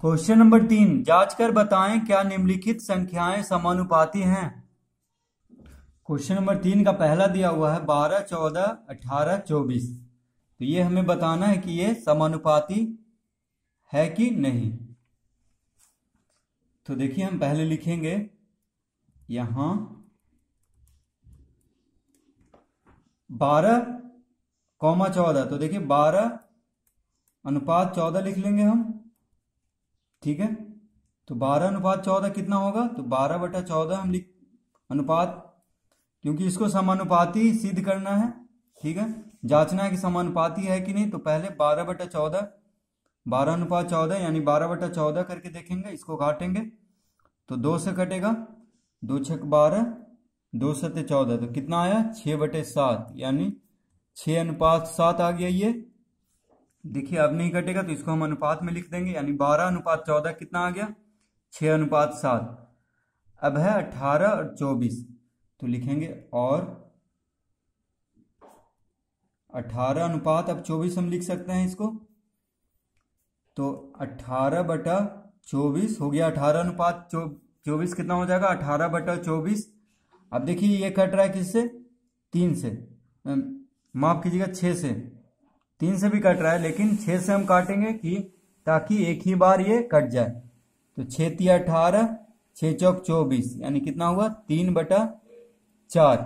Question number 3, जांच कर बताएं क्या निम्नलिखित संख्याएं समानुपाती हैं। क्वेश्चन नंबर 3 का पहला दिया हुआ है 12, 14, 18, 24। तो ये हमें बताना है कि ये समानुपाती है कि नहीं। तो देखिए हम पहले लिखेंगे यहां 12, 14। तो देखिए 12:14 लिख लेंगे हम, ठीक है। तो 12:14 कितना होगा, तो 12/14 हम लिख अनुपात, क्योंकि इसको समानुपाती सिद्ध करना है, ठीक है, जांचना है कि समानुपाती है कि नहीं। तो पहले 12/14, 12:14 यानी 12/14 करके देखेंगे, इसको काटेंगे तो 2 से कटेगा, 2 छक 12, 2 सत्ते 14, तो कितना आया 6/7 यानी 6:7 आ गया ये। देखिए अब नहीं कटेगा तो इसको हम अनुपात में लिख देंगे, यानी 12:14 कितना आ गया 6:7। अब है 18 और 24, तो लिखेंगे और 18 अब 24 हम लिख सकते हैं इसको। तो 18/24 हो गया, 18:24 कितना हो जाएगा 18/24। अब देखिए ये कट रहा है किससे, 3 से, माफ कीजिएगा 6 से, 3 से भी कट रहा है, लेकिन 6 से हम काटेंगे कि ताकि एक ही बार ये कट जाए। तो 6×3 = 18, 6×4 = 24, यानी कितना हुआ 3/4,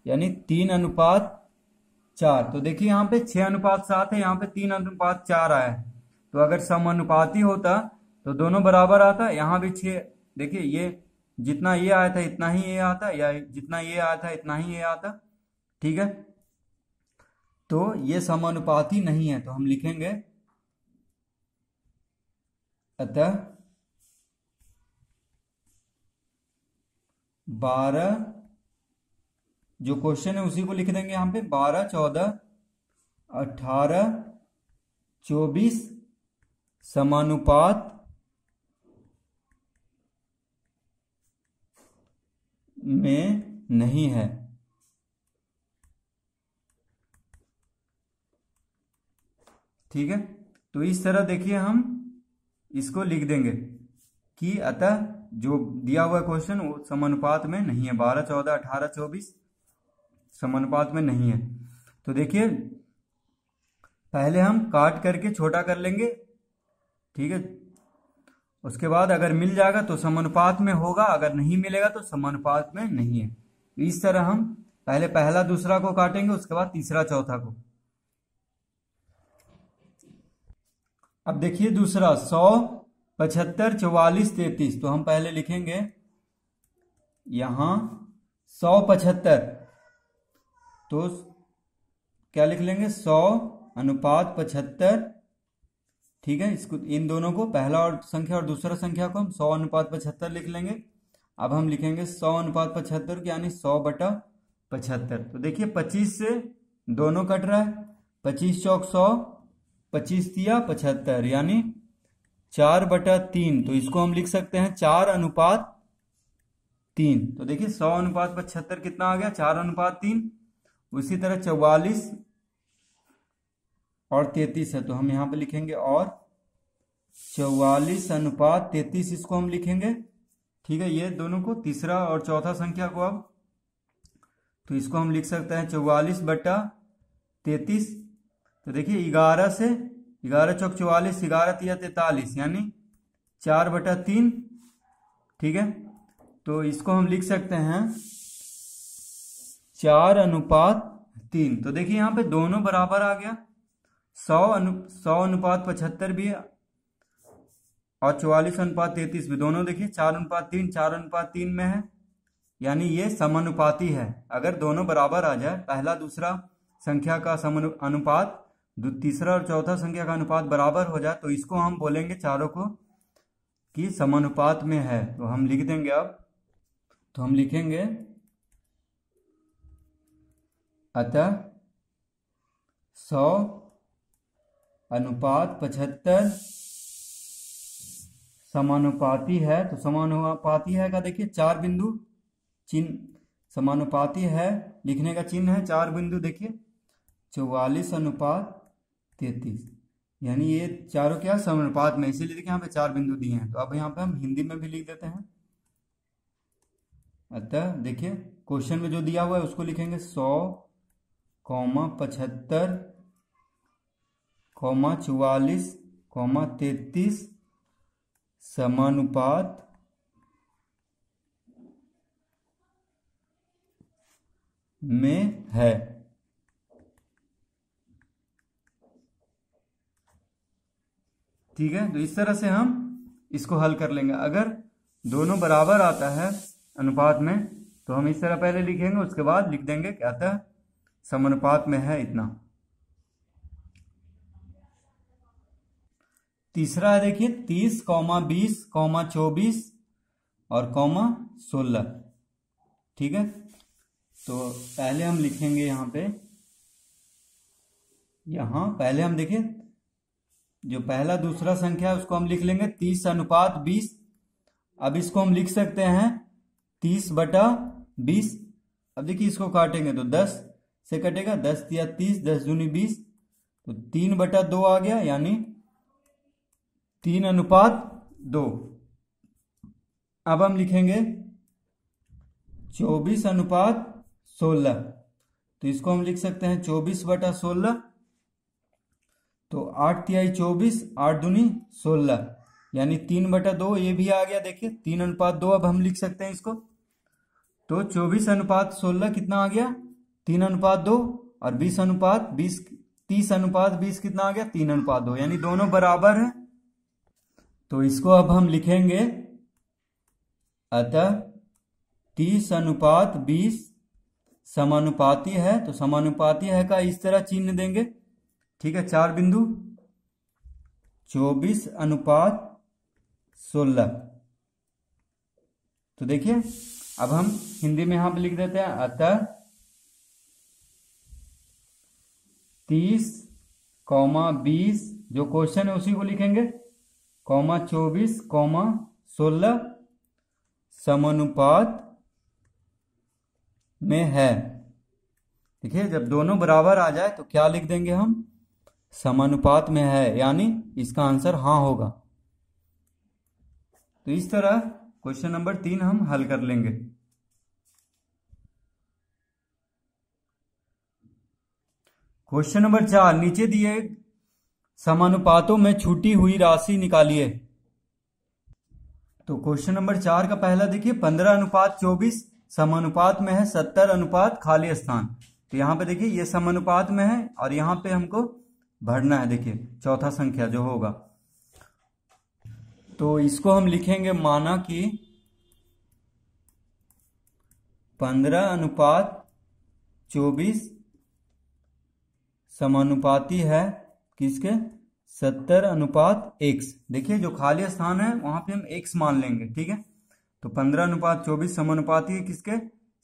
यानी 3:4। तो देखिए यहाँ पे 6:7 है, यहाँ पे 3:4 आया है। तो अगर समानुपाती होता तो दोनों बराबर आता, यहाँ भी 6, देखिए ये जितना ये आया था इतना ही ये आता, या जितना ये आया था इतना ही ये आता, ठीक है। तो ये समानुपाती नहीं है, तो हम लिखेंगे अतः 12, जो क्वेश्चन है उसी को लिख देंगे यहाँ पे, 12, 14, 18, 24 समानुपात में नहीं है। ठीक है, तो इस तरह देखिए हम इसको लिख देंगे कि अतः जो दिया हुआ क्वेश्चन वो समानुपात में नहीं है, 12, 14, 18, 24 समानुपात में नहीं है। तो देखिए पहले हम काट करके छोटा कर लेंगे, ठीक है, उसके बाद अगर मिल जाएगा तो समानुपात में होगा, अगर नहीं मिलेगा तो समानुपात में नहीं है। तो इस तरह हम पहले पहला दूसरा को काटेंगे, उसके बाद तीसरा चौथा को। अब देखिए दूसरा 100, 75, 44, 33। तो हम पहले लिखेंगे यहां 100/75, तो क्या लिख लेंगे 100:75, ठीक है। इसको इन दोनों को, पहला और संख्या और दूसरा संख्या को हम 100:75 लिख लेंगे। अब हम लिखेंगे 100:75 यानी 100/75। तो देखिए 25 से दोनों कट रहा है, 25 चौक 100, 25 तिया 75 यानी 4/3। तो इसको हम लिख सकते हैं 4:3। तो देखिए 100:75 कितना आ गया 4:3। उसी तरह 44 और 33 है, तो हम यहाँ पे लिखेंगे और 44:33 इसको हम लिखेंगे, ठीक है। ये दोनों को, तीसरा और चौथा संख्या को, अब तो इसको हम लिख सकते हैं 44/33। तो देखिए 11 से 11 चौक 44, 11 तिया 43 यानी 4/3, ठीक है। तो इसको हम लिख सकते हैं 4:3। तो देखिए यहाँ पे दोनों बराबर आ गया, 100:75 भी है और 44:33 भी, दोनों देखिए 4:3, 4:3 में है, यानी ये समानुपाती है। अगर दोनों बराबर आ जाए, पहला दूसरा संख्या का अनुपात, तीसरा और चौथा संख्या का अनुपात बराबर हो जाए, तो इसको हम बोलेंगे चारों को कि समानुपात में है। तो हम लिख देंगे अब, तो हम लिखेंगे अतः 100:75 समानुपाती है। तो समानुपाती है का देखिए 4 बिंदु चिन्ह, समानुपाती है लिखने का चिन्ह है 4 बिंदु, देखिए 44:33। यानी ये चारों क्या समानुपात में, इसीलिए देखिए यहाँ पे 4 बिंदु दिए हैं। तो अब यहाँ पे हम हिंदी में भी लिख देते हैं। अतः देखिए क्वेश्चन में जो दिया हुआ है उसको लिखेंगे 100, 75, 44, 33 समानुपात में है। ठीक है, तो इस तरह से हम इसको हल कर लेंगे। अगर दोनों बराबर आता है अनुपात में तो हम इस तरह पहले लिखेंगे, उसके बाद लिख देंगे क्या आता है समानुपात में है इतना। तीसरा है देखिए 30, 20, 24 और 16। ठीक है, तो पहले हम लिखेंगे यहाँ पहले हम देखिए जो पहला दूसरा संख्या है उसको हम लिख लेंगे 30:20। अब इसको हम लिख सकते हैं 30/20। अब देखिए इसको काटेंगे तो 10 से कटेगा, 10 या 30, 10 दूनी 20, तो 3/2 आ गया, यानी 3:2। अब हम लिखेंगे 24:16। तो इसको हम लिख सकते हैं 24/16। तो 8 तिहाई 24, 8 दूनी 16, यानी 3/2 ये भी आ गया। देखिए 3:2 अब हम लिख सकते हैं इसको। तो 24:16 कितना आ गया 3:2, और 30:20 कितना आ गया 3:2, यानी दोनों बराबर है। तो इसको अब हम लिखेंगे, अतः 30:20 समानुपाती है। तो समानुपाती है का इस तरह चिन्ह देंगे। ठीक है, 4 बिंदु 24:16। तो देखिए अब हम हिंदी में यहां पे लिख देते हैं, अतः 30, 20 जो क्वेश्चन है उसी को लिखेंगे, 24, 16 समानुपात में है। देखिए जब दोनों बराबर आ जाए तो क्या लिख देंगे हम, समानुपात में है, यानी इसका आंसर हाँ होगा। तो इस तरह क्वेश्चन नंबर 3 हम हल कर लेंगे। क्वेश्चन नंबर 4, नीचे दिए समानुपातों में छूटी हुई राशि निकालिए। तो क्वेश्चन नंबर 4 का पहला देखिए 15:24 समानुपात में है 70 खाली स्थान। तो यहाँ पे देखिए ये समानुपात में है और यहाँ पे हमको भरना है। देखिए चौथा संख्या जो होगा, तो इसको हम लिखेंगे, माना कि 15:24 समानुपाती है किसके, 70:x। देखिए जो खाली स्थान है वहां पे हम x मान लेंगे। ठीक है, तो 15:24 समानुपाती है किसके,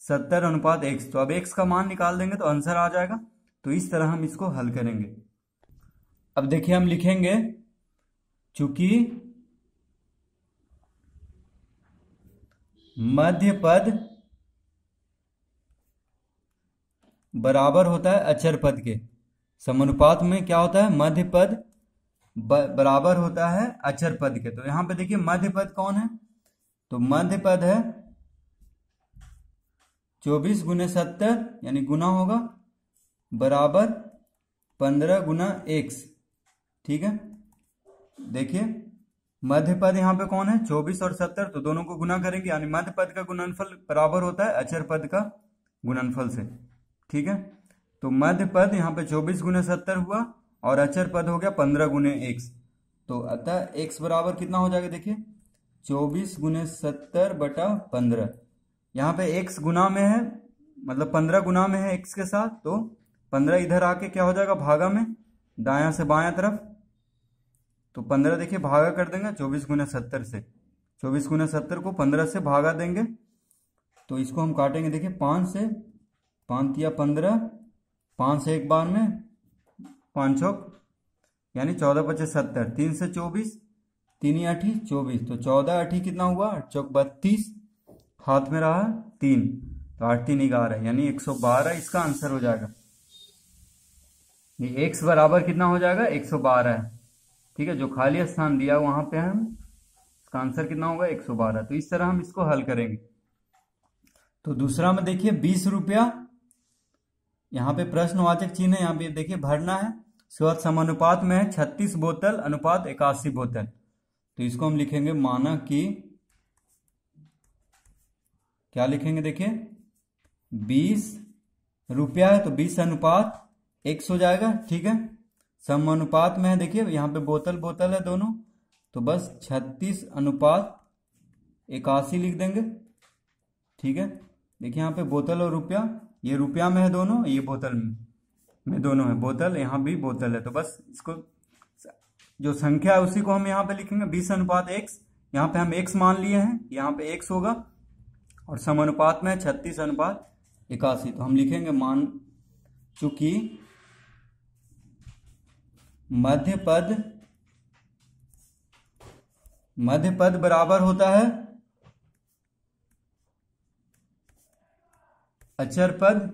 70:x। तो अब x का मान निकाल देंगे तो आंसर आ जाएगा। तो इस तरह हम इसको हल करेंगे। अब देखिए हम लिखेंगे, चूंकि मध्य पद बराबर होता है अचर पद के, समानुपात में क्या होता है, मध्य पद बराबर होता है अचर पद के। तो यहां पे देखिए मध्य पद कौन है, तो मध्य पद है 24 × 70, यानी गुना होगा, बराबर 15 × x। ठीक है, देखिए मध्य पद यहाँ पे कौन है, 24 और 70, तो दोनों को गुना करेंगे, यानी मध्य पद का गुणनफल बराबर होता है अचर पद का गुणनफल से। ठीक है, तो मध्य पद यहाँ पे 24 × 70 हुआ और अचर पद हो गया 15 × x। तो अतः x बराबर कितना हो जाएगा, देखिए 24 × 70/15। यहाँ पे x गुना में है, मतलब 15 गुना में है x के साथ, तो 15 इधर आके क्या हो जाएगा, भागा में, दायां से बायां तरफ। तो 15 देखिए भागा कर देंगे 24 × 70 से, 24 × 70 को 15 से भागा देंगे। तो इसको हम काटेंगे, देखिए 5 से, 5 या 15, 5 से एक बार में, 5 चौक यानी 14 × 5 = 70, 3 से 24, 3 × 8 = 24, तो 14 × 8 कितना हुआ, 8 चौक 32, हाथ में रहा 3, तो 8 3 11, यानी 112 इसका आंसर हो जाएगा। ये x बराबर कितना हो जाएगा, 112 है। ठीक है, जो खाली स्थान दिया वहां पे हम, इसका आंसर कितना होगा 112। तो इस तरह हम इसको हल करेंगे। तो दूसरा में देखिए 20 रुपया, यहाँ पे प्रश्नवाचक चिन्ह है, यहाँ पे देखिए भरना है। उसके बाद समानुपात में है 36 बोतल अनुपात 81 बोतल। तो इसको हम लिखेंगे माना कि, क्या लिखेंगे देखिए 20 रुपया है तो 20 अनुपात 100 हो जाएगा। ठीक है, समानुपात में है, देखिए यहाँ पे बोतल बोतल है दोनों, तो बस 36 अनुपात 81 लिख देंगे। ठीक है, देखिए यहाँ पे बोतल और रुपया, ये रुपया में है दोनों, ये बोतल में दोनों है, बोतल यहाँ भी बोतल है। तो बस इसको जो संख्या है उसी को हम यहाँ पे लिखेंगे 20 अनुपात x, यहाँ पे हम x मान लिए हैं, यहाँ पे x होगा, और समानुपात में 36 अनुपात 81। तो हम लिखेंगे मान चूंकि मध्य पद बराबर होता है अचर पद